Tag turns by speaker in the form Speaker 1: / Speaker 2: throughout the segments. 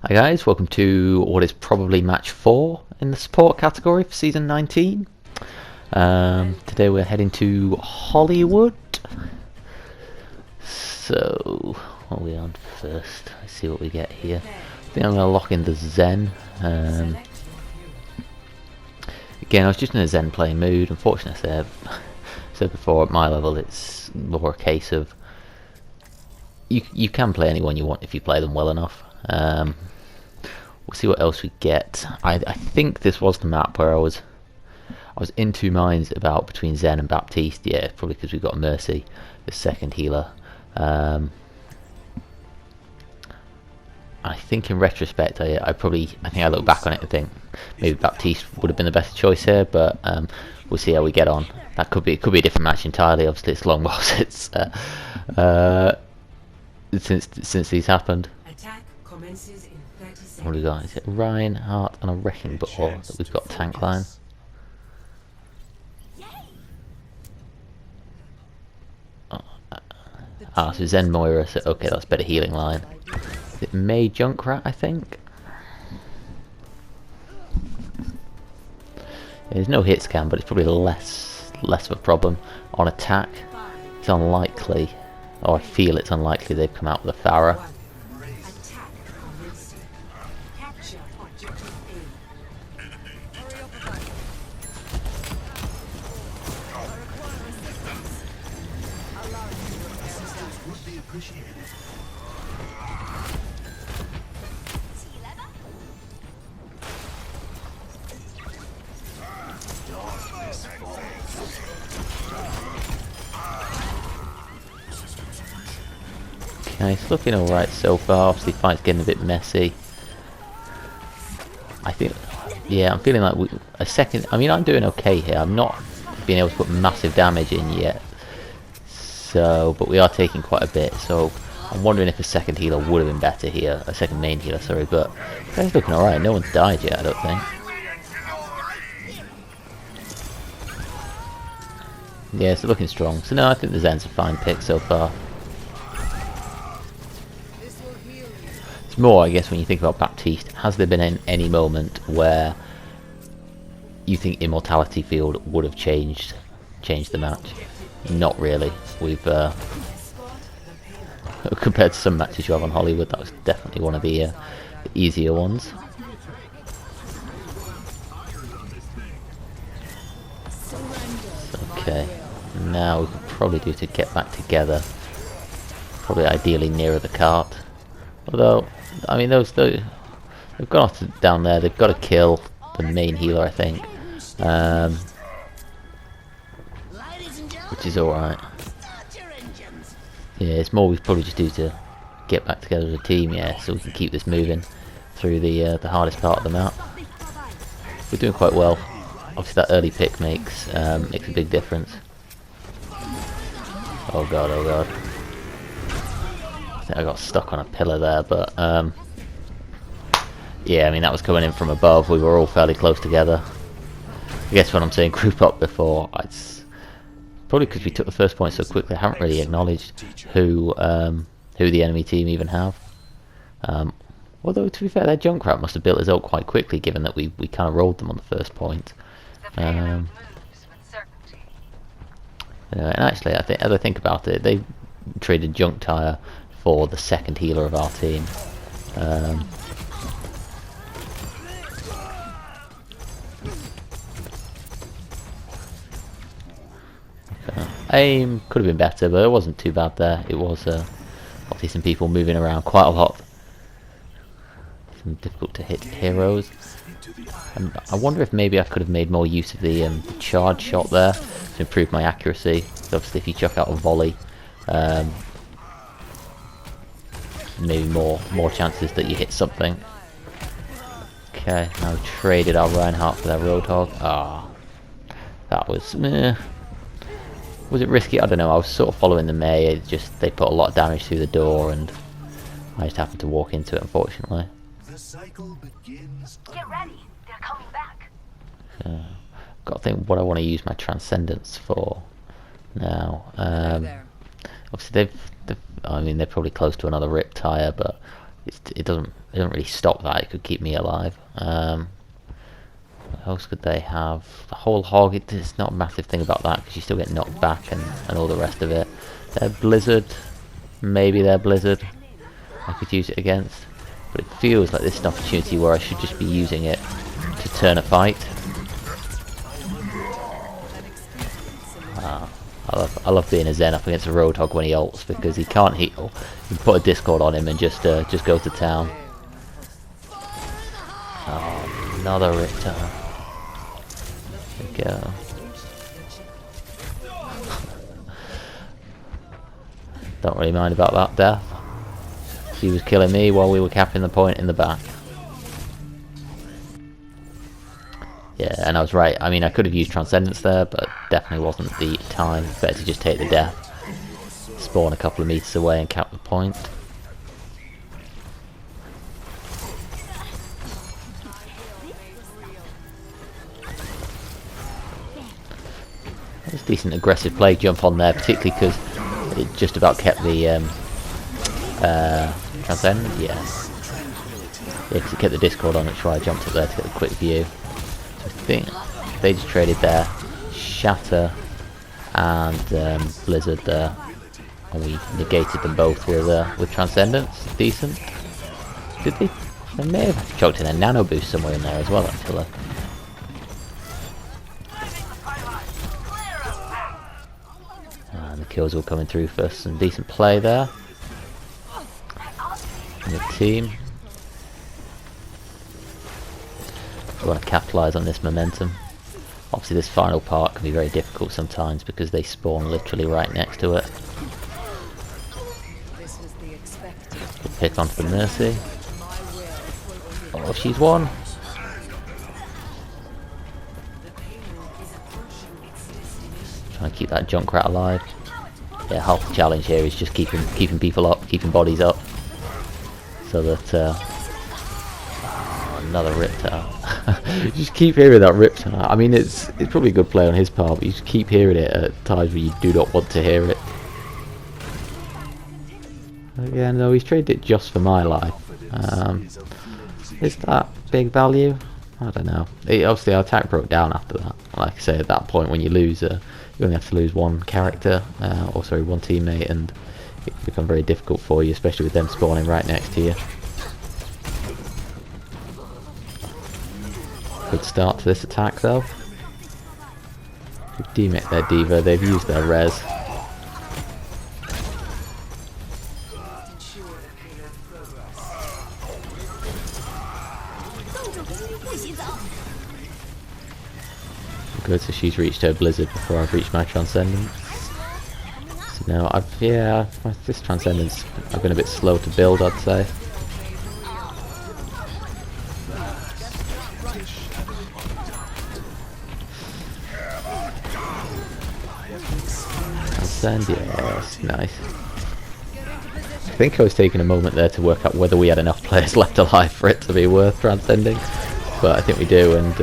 Speaker 1: Hi guys, welcome to what is probably match 4 in the support category for season 19. Today we're heading to Hollywood. So, what are we on first? Let's see what we get here. I think I'm going to lock in the Zen. Again, I was just in a Zen playing mood. Unfortunately, as I said before, at my level it's more a case of you can play anyone you want if you play them well enough. We'll see what else we get. I think this was the map where I was in two minds about between Zen and Baptiste. Yeah, probably because we've got Mercy, the second healer. I think in retrospect, I think I look back on it and think maybe Baptiste would have been the best choice here, but we'll see how we get on. That could be a different match entirely. Obviously, it's long while since these happened.
Speaker 2: Attack commences in 30 seconds.
Speaker 1: What do we got? Is it Ryan, Hart, and a Wrecking Ball that we've got tank line? So Zen Moira, so okay, that's better healing line. Is it May Junkrat, I think? Yeah, there's no hit scan, but it's probably less of a problem. On attack, it's unlikely, or I feel it's unlikely they've come out with a Farah. Okay, it's looking alright so far. Obviously, fight's getting a bit messy. I think, yeah, I'm feeling like I mean, I'm doing okay here. I'm not being able to put massive damage in yet. So, but we are taking quite a bit. So, I'm wondering if a second healer would have been better here. A second main healer, sorry. But it's looking alright. No one's died yet, I don't think. Yeah, it's looking strong. So, no, I think the Zen's a fine pick so far. It's more, I guess, when you think about Baptiste, has there been any moment where you think Immortality Field would have changed the match? Not really. We've compared to some matches you have on Hollywood, that was definitely one of the easier ones. Okay, now we could probably do to get back together. Probably ideally nearer the cart. Although, I mean, they've gone off down there. They've got to kill the main healer, I think, which is all right. Yeah, it's more we probably just do to get back together as a team, yeah, so we can keep this moving through the hardest part of the map. We're doing quite well. Obviously, that early pick makes a big difference. Oh god, oh god. I think I got stuck on a pillar there, but yeah, I mean, that was coming in from above. We were all fairly close together. I guess when I'm saying group up before, it's probably because we took the first point so quickly. I haven't really acknowledged who the enemy team even have. Although, to be fair, their Junkrat must have built his ult quite quickly, given that we kind of rolled them on the first point. And actually, I think, as I think about it, they traded Junk Tire for the second healer of our team. Aim could have been better, but it wasn't too bad there. It was obviously some people moving around quite a lot. Some difficult to hit heroes. I wonder if maybe I could have made more use of the charge shot there to improve my accuracy. So obviously, if you chuck out a volley, maybe more chances that you hit something. Okay, now we traded our Reinhardt for their Roadhog. Ah, that was meh. Was it risky? I don't know. I was sort of following the May. It just, they put a lot of damage through the door, and I just happened to walk into it, unfortunately.
Speaker 3: The cycle begins.
Speaker 2: Get ready, they're coming back.
Speaker 1: Got to think what I want to use my Transcendence for now. Obviously, I mean, they're probably close to another Rip Tire, but it doesn't really stop that. It could keep me alive. What else could they have? The whole hog. It's not a massive thing about that because you still get knocked back and all the rest of it. Their blizzard. Maybe their blizzard. I could use it against. But it feels like this is an opportunity where I should just be using it to turn a fight. I love being a Zen up against a Roadhog when he ults because he can't heal. You can put a Discord on him and just go to town. Oh, another Riptor. There we go. Don't really mind about that death. He was killing me while we were capping the point in the back. Yeah, and I was right. I mean, I could have used Transcendence there, but definitely wasn't the time. Better to just take the death, spawn a couple of meters away and cap the point. It's decent aggressive play jump on there, particularly because it just about kept the Transcendence. Yeah, because it kept the Discord on, which is why I jumped up there to get a quick view. I think they just traded there, Shatter and Blizzard there, and we negated them both with Transcendence. Decent. Did they? They may have choked in a Nano Boost somewhere in there as well, actually. And the kills all coming through for us. Some decent play there. And the team. We want to capitalise on this momentum. Obviously this final part can be very difficult sometimes because they spawn literally right next to it. Good pick onto the Mercy. Oh, she's won. Trying to keep that Junkrat alive. Yeah, half the challenge here is just keeping people up, keeping bodies up, so that another Riptor. You just keep hearing that Riptor. I mean, it's probably a good play on his part, but you just keep hearing it at times where you do not want to hear it. Yeah, no, he's traded it just for my life. Is that big value? I don't know. Obviously, our attack broke down after that. Like I say, at that point, when you lose, you only have to lose one character, or sorry, one teammate, and it can become very difficult for you, especially with them spawning right next to you. Good start to this attack though. We've demit their diva, they've used their res. Good, so she's reached her blizzard before I've reached my transcendence. So now this transcendence I've been a bit slow to build, I'd say. Yes, nice. I think I was taking a moment there to work out whether we had enough players left alive for it to be worth transcending, but I think we do, and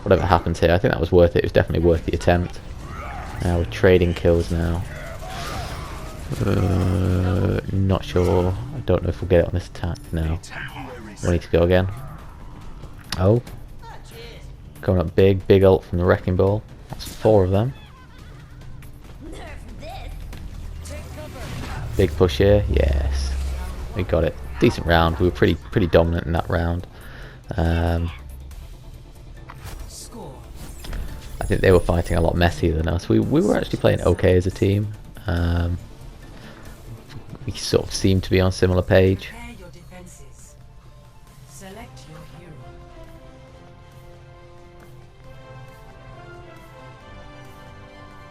Speaker 1: whatever happens here, I think that was worth it. It was definitely worth the attempt. Now we're trading kills now. Not sure. I don't know if we'll get it on this attack now. We need to go again. Oh, coming up big ult from the Wrecking Ball. That's 4 of them. Big push here, yes, we got it. Decent round. We were pretty dominant in that round. I think they were fighting a lot messier than us. We were actually playing okay as a team. We sort of seemed to be on a similar page.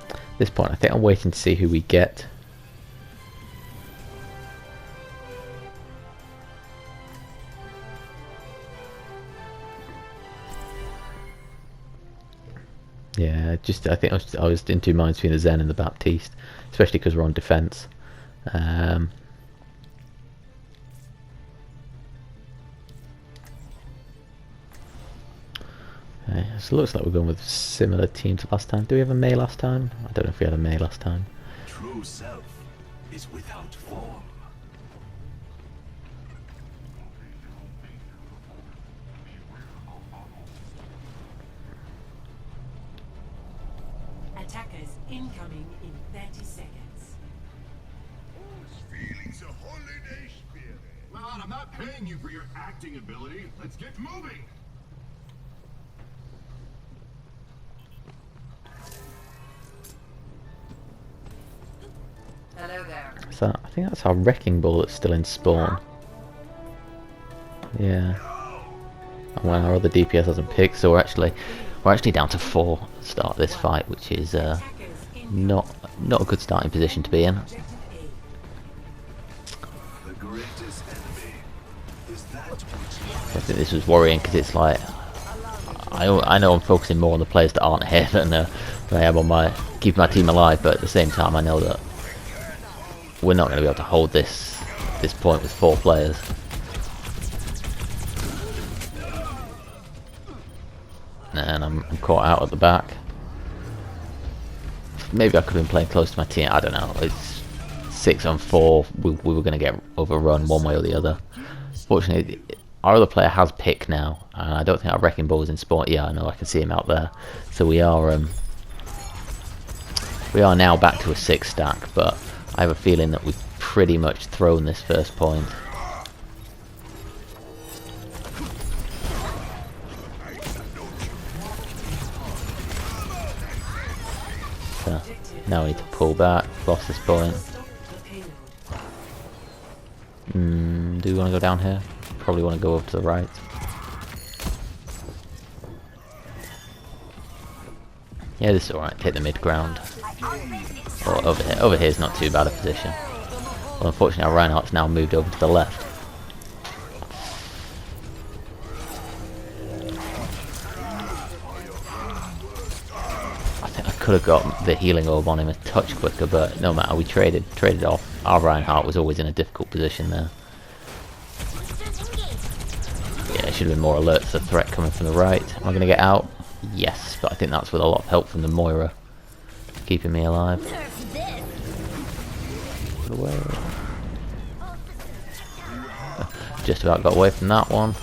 Speaker 1: At this point, I think I'm waiting to see who we get. Yeah, I think I was in two minds between the Zen and the Baptiste, especially because we're on defense. Okay, so it looks like we're going with similar teams to last time. Do we have a May last time? I don't know if we had a May last time.
Speaker 3: True self is without form.
Speaker 2: Incoming in 30 seconds.
Speaker 3: Feeling's a holiday spirit.
Speaker 4: Lad, I'm not paying you for your acting ability. Let's get moving.
Speaker 2: Hello there.
Speaker 1: So I think that's our wrecking ball that's still in spawn. Yeah. And when our other DPS hasn't picked, so we're actually down to 4 at the start of this fight, which is not a good starting position to be in.
Speaker 3: The greatest enemy is that which
Speaker 1: I think this was worrying because it's like I know I'm focusing more on the players that aren't here than I am on keeping my team alive, but at the same time I know that we're not going to be able to hold this point with 4 players. And I'm caught out at the back. Maybe I could have been playing close to my team. I don't know. It's 6 on 4. We were going to get overrun one way or the other. Fortunately, our other player has picked now, and I don't think our wrecking ball is in spawn. Yeah, I know. I can see him out there. So we are now back to a 6 stack, but I have a feeling that we've pretty much thrown this first point. So now we need to pull back. Lost this point. Do we want to go down here? Probably want to go over to the right. Yeah, this is alright. Take the mid ground. Or over here. Over here is not too bad a position. Well, unfortunately, our Reinhardt's now moved over to the left. I think I could have got the healing orb on him a touch quicker, but no matter. We traded off. Our Reinhardt was always in a difficult position there. Yeah, it should have been more alert to the threat coming from the right. Am I going to get out? Yes, but I think that's with a lot of help from the Moira, keeping me alive. Get away. Just about got away from that one.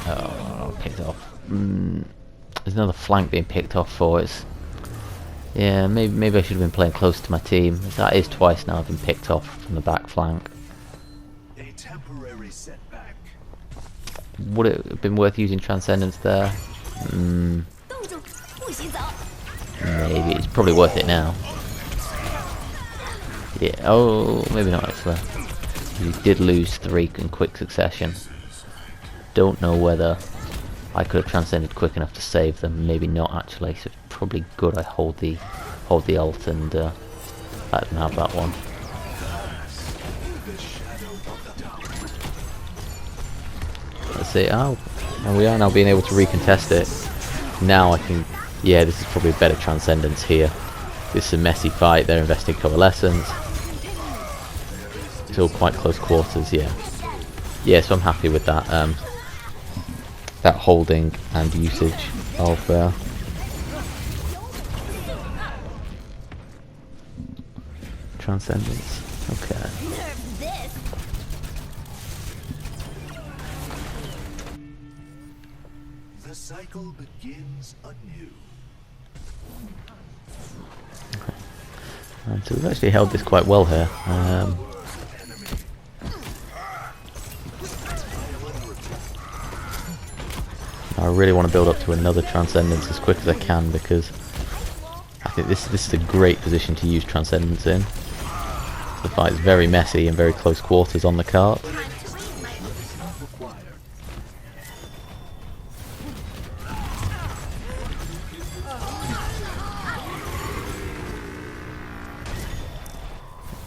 Speaker 1: Oh, picked off. There's another flank being picked off for us. Yeah, maybe I should have been playing close to my team. That is twice now I've been picked off from the back flank.
Speaker 3: a temporary setback.
Speaker 1: Would it have been worth using Transcendence there? Maybe. It's probably worth it now. Yeah. Oh, maybe not actually. We did lose 3 in quick succession. Don't know whether I could have transcended quick enough to save them. Maybe not actually. So it's probably good I hold the ult and let them have that one. Let's see. Oh, and we are now being able to recontest it. Now I can. Yeah, this is probably a better transcendence here. This is a messy fight. They're investing coalescence. It's all quite close quarters. Yeah. Yeah. So I'm happy with that. That holding and usage of transcendence. Okay.
Speaker 3: The cycle begins anew.
Speaker 1: And so we've actually held this quite well here. I really want to build up to another Transcendence as quick as I can, because I think this is a great position to use Transcendence in. The fight is very messy and very close quarters on the cart.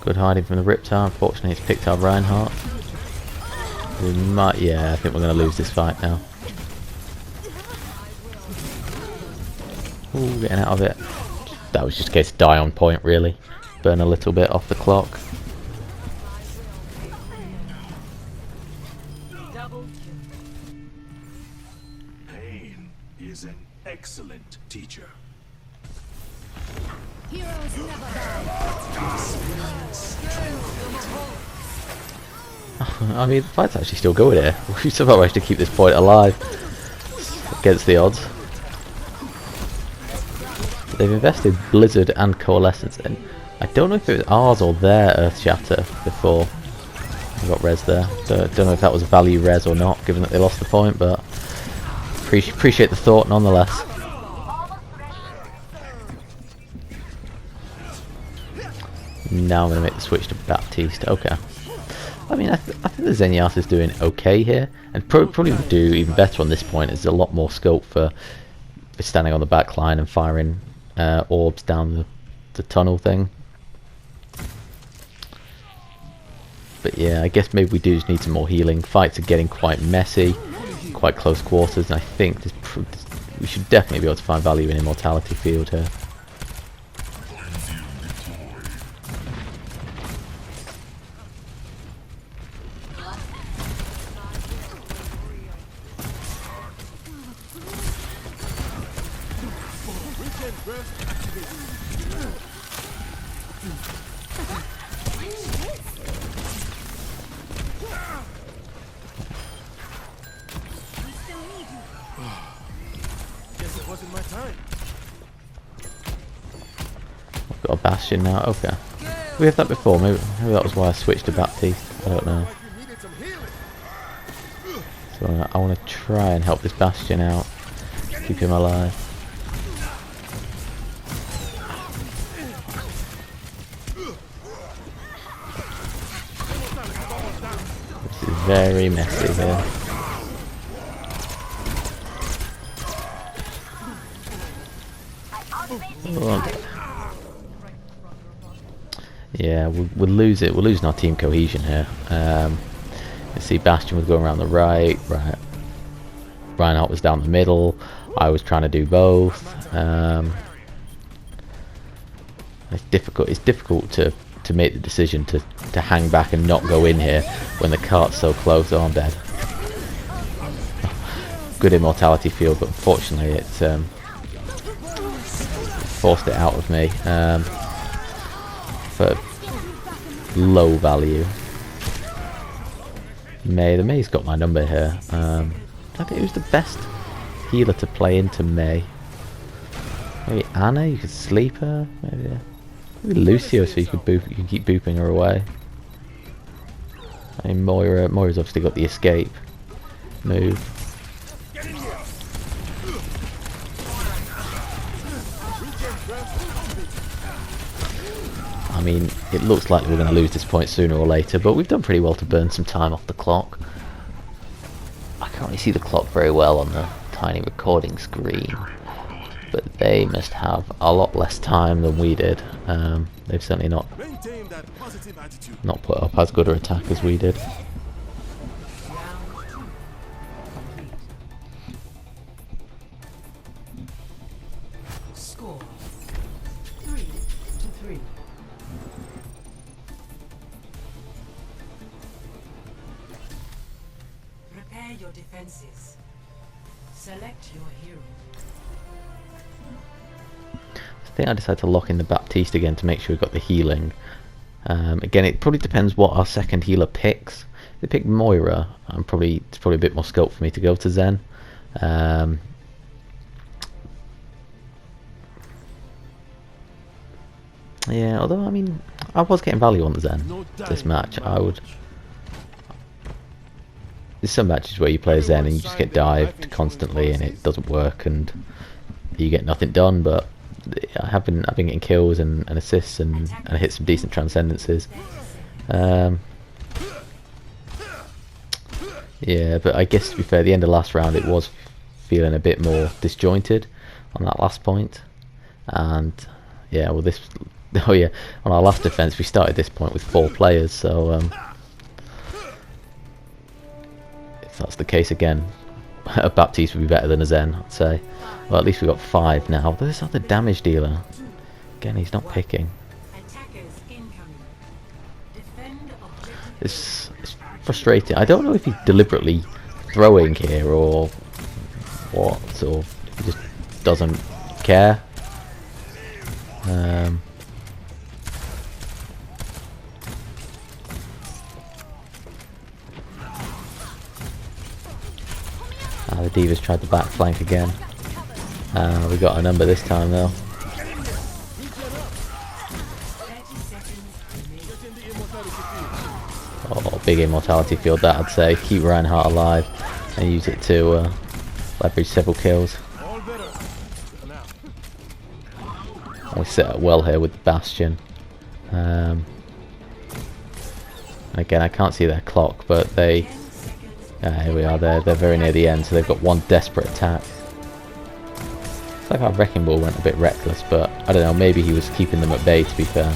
Speaker 1: Good hiding from the Riptar. Unfortunately, it's picked up Reinhardt. We might, yeah, I think we're going to lose this fight now. Ooh, getting out of it. That was just a case of die on point, really. Burn a little bit off the clock.
Speaker 3: Pain is an excellent teacher.
Speaker 5: Heroes never die.
Speaker 1: I mean, the fight's actually still going here. We somehow managed to keep this point alive against the odds. They've invested Blizzard and Coalescence in. I don't know if it was ours or their Earth Shatter before we got res there. Don't know if that was value res or not, given that they lost the point, but appreciate the thought nonetheless. Now I'm going to make the switch to Baptiste. Okay. I mean, I think the Zenyatta is doing okay here, and probably would do even better on this point. There's a lot more scope for standing on the back line and firing orbs down the tunnel thing. But yeah, I guess maybe we do just need some more healing. Fights are getting quite messy, quite close quarters, and I think we should definitely be able to find value in Immortality Field here. Got a Bastion now, okay. We had that before, maybe that was why I switched to Baptiste, I don't know. So I want to try and help this Bastion out, keep him alive. This is very messy here. Yeah, we'll lose it. We're losing our team cohesion here. You see Bastion was going around the right. Reinhardt was down the middle. I was trying to do both. It's difficult. It's difficult to make the decision to hang back and not go in here when the cart's so close. Oh, I'm dead. Good Immortality Field, but unfortunately it's forced it out of me for low value. The May's got my number here. I think who's the best healer to play into May? Maybe Anna. You could sleep her. Maybe Lucio, so you can keep booping her away. I mean, Moira's obviously got the escape move. I mean, it looks like we're going to lose this point sooner or later, but we've done pretty well to burn some time off the clock. I can't really see the clock very well on the tiny recording screen, but they must have a lot less time than we did. They've certainly not put up as good an attack as we did.
Speaker 2: Score 3-3. Prepare your defenses. Select your hero.
Speaker 1: I think I decided to lock in the Baptiste again to make sure we got the healing. Again, it probably depends what our second healer picks. If they pick Moira, it's probably a bit more scope for me to go to Zen. Yeah, although I mean, I was getting value on the Zen this match. There's some matches where you play a Zen and you just get dived constantly and it doesn't work and you get nothing done, but I have been getting kills and assists and hit some decent transcendences. Yeah, but I guess to be fair, the end of last round it was feeling a bit more disjointed on that last point. And yeah, well on our last defense we started this point with 4 players, so if that's the case again, a Baptiste would be better than a Zen, I'd say. Well, at least we've got 5 now. This other damage dealer, again, he's not picking. It's frustrating. I don't know if he's deliberately throwing here or what, or if he just doesn't care. The Divas tried to back flank again. We got a number this time though.
Speaker 2: 30 seconds remaining.
Speaker 1: Oh, big immortality field that, I'd say. Keep Reinhardt alive and use it to leverage several kills. We set up well here with the Bastion. Again, I can't see their clock, but they... here we are, they're very near the end, so they've got one desperate attack. It's like our Wrecking Ball went a bit reckless, but I don't know, maybe he was keeping them at bay, to be fair.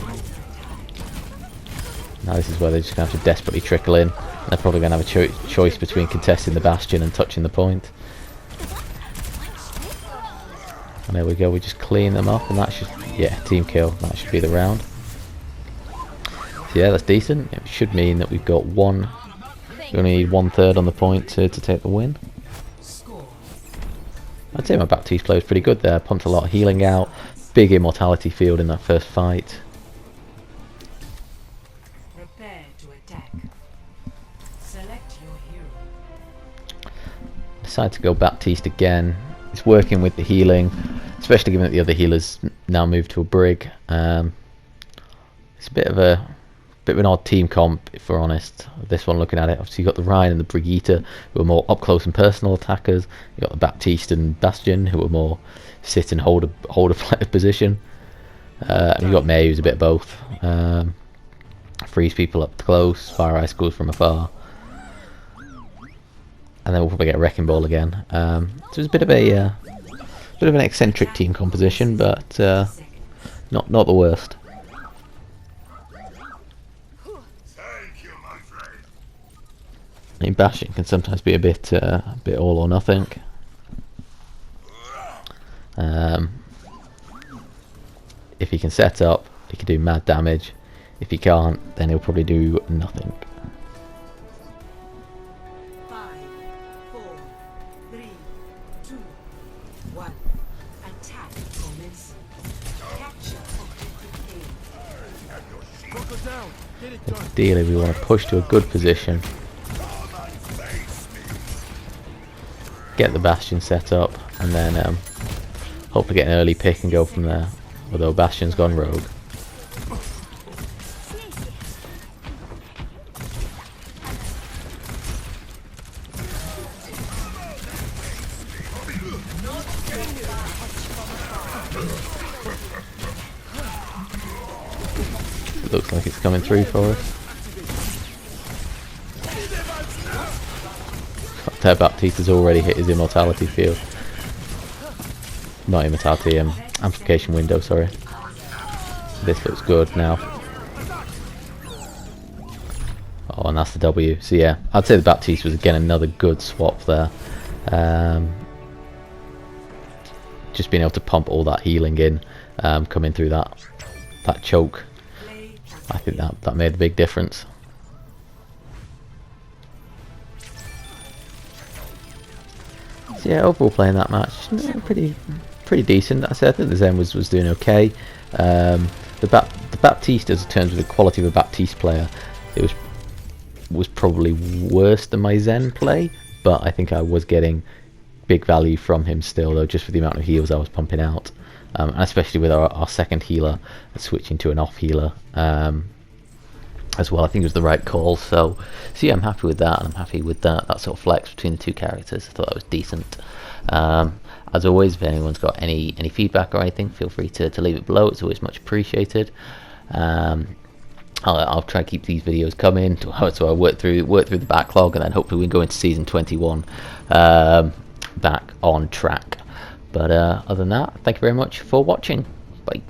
Speaker 1: Now this is where they're just going to have to desperately trickle in. They're probably going to have a choice between contesting the Bastion and touching the point. And there we go, we just clean them up, and that should... yeah, team kill, that should be the round. So yeah, that's decent. It should mean that we've got one... we only need 1/3 on the point to take the win. I'd say my Baptiste play was pretty good there. Pumped a lot of healing out. Big immortality field in that first fight.
Speaker 2: Prepare to attack. Select your hero.
Speaker 1: Decided to go Baptiste again. It's working with the healing, especially given that the other healers now moved to a Brig. It's a bit of an odd team comp, if we're honest. This one, looking at it, obviously you've got the Ryan and the Brigitte, who are more up close and personal attackers. You've got the Baptiste and Bastion, who are more sit and hold a position. And you've got May, who's a bit of both. Freeze people up close, fire icicles from afar. And then we'll probably get a Wrecking Ball again. So it's a bit of an eccentric team composition, but not the worst. I mean, Bastion can sometimes be a bit all or nothing. If he can set up, he can do mad damage. If he can't, then he'll probably do nothing.
Speaker 2: 5, 4, 3, 2, 1. Attack commencing. Capture objective A.
Speaker 1: Ideally, we want to push to a good position. Get the Bastion set up, and then hopefully get an early pick and go from there. Although Bastion's gone rogue. It looks like it's coming through for us. Their Baptiste has already hit his immortality field. Not immortality, amplification window, sorry. This looks good now. Oh, and that's the W. So yeah, I'd say the Baptiste was again another good swap there. Just being able to pump all that healing in, coming through that choke. I think that made a big difference. So yeah, overall playing that match, pretty decent. I think the Zen was doing okay. The Baptiste, as in terms of the quality of a Baptiste player, it was probably worse than my Zen play, but I think I was getting big value from him still, though, just for the amount of heals I was pumping out, and especially with our second healer switching to an off healer as well. I think it was the right call. So yeah, I'm happy with that, and I'm happy with that sort of flex between the two characters. I thought that was decent. As always, if anyone's got any feedback or anything, feel free to leave it below. It's always much appreciated. I'll try to keep these videos coming, so I work through the backlog, and then hopefully we can go into season 21 back on track. But other than that, thank you very much for watching. Bye.